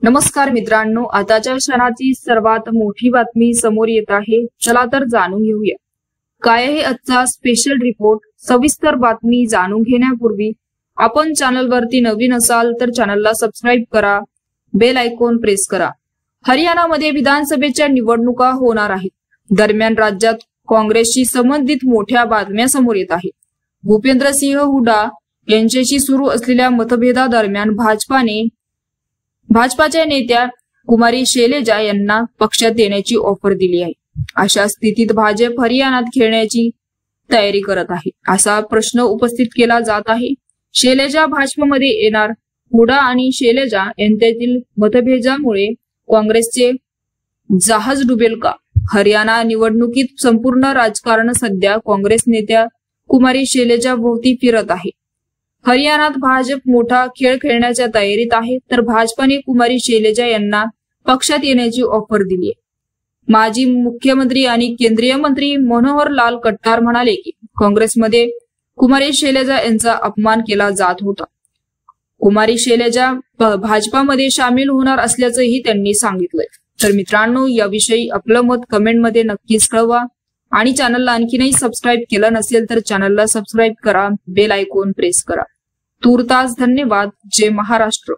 नमस्कार मित्रांनो, आताच्या क्षणाची सर्वात मोठी बातमी समोर येत आहे। चला तर जाणून घेऊया काय आहे आजचा स्पेशल रिपोर्ट। सविस्तर बातमी जाणून घेण्यापूर्वी आपण चॅनलवरती नवीन असाल तर चॅनलला सबस्क्राइब करा, बेल आयकॉन प्रेस करा। हरियाणामध्ये विधानसभेच्या निवडणुका होणार आहेत। दरम्यान राज्यात काँग्रेसशी संबंधित मोठ्या बातम्या समोर येत आहेत। भूपेंद्र सिंह हुडा यांच्याशी सुरू असलेल्या मतभेदादरम्यान भाजपाच्या नेत्या कुमारी शैलजा यांना पक्षात येण्याची ऑफर दिली आहे। अशा स्थितीत भाजप हरियाणात खेळण्याची तयारी करत आहे असा प्रश्न उपस्थित केला जात आहे। शैलजा भाजपमध्ये येणार? हुडा आणि शैलजा यांच्यातील मतभेदामुळे काँग्रेसचे जहाज डुबेल का? हरियाणा निवडणुकीत संपूर्ण राजकारण सध्या काँग्रेस नेत्या कुमारी शैलजा भोवती फिरत आहे। हरियाणात भाजप मोठा खेळ खेळण्याच्या तयारीत आहे, तर भाजपाने कुमारी शैलजा यांना पक्षात येण्याची ऑफर दिली आहे। माजी मुख्यमंत्री आणि केंद्रीय मंत्री मनोहर लाल खट्टर म्हणाले की काँग्रेसमध्ये कुमारी शैलजा यांचा अपमान केला जात होता। कुमारी शैलजा भाजपामध्ये सामील होणार असल्याचंही त्यांनी सांगितलंय। तर मित्रांनो, याविषयी आपलं मत कमेंटमध्ये नक्कीच कळवा आणि चॅनलला आणखीनही सबस्क्राइब केलं नसेल तर चॅनलला सबस्क्राइब करा, बेल आयकॉन प्रेस करा। तूर्तास धन्यवाद। जय महाराष्ट्र।